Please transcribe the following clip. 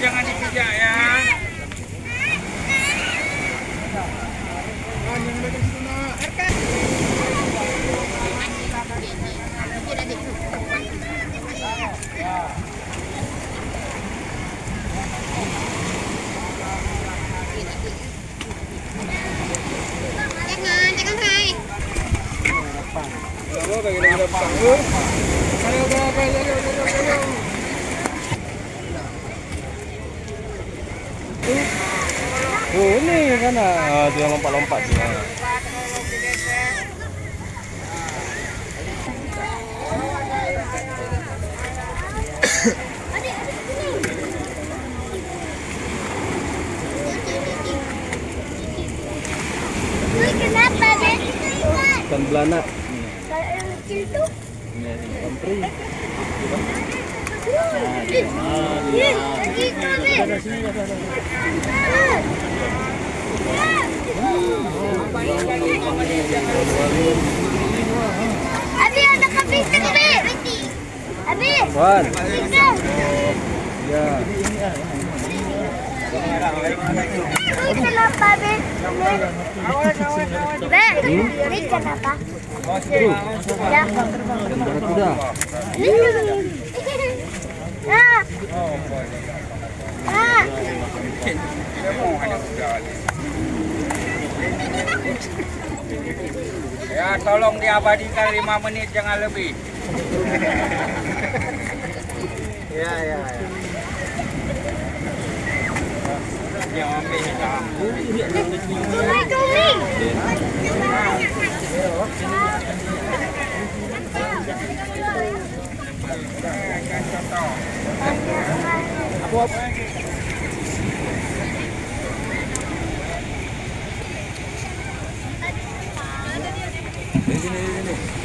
Jangan dipijak ya. Jangan hai. Oh ini kan dia lompat-lompat dia. Kenapa, Ben? Ikan belana. Kalau yang kecil tuh? Ini ikan teri. Abi ada kepiting, Abi. Abi. Wan. Ikan. Ya. Ini kenapa, Ben? Ben, ini kenapa? Ya. Barakuda. Ah. Ah. Ya, tolong diabadikan 5 menit jangan lebih. Ya. Yang ambil Cumi. Ini.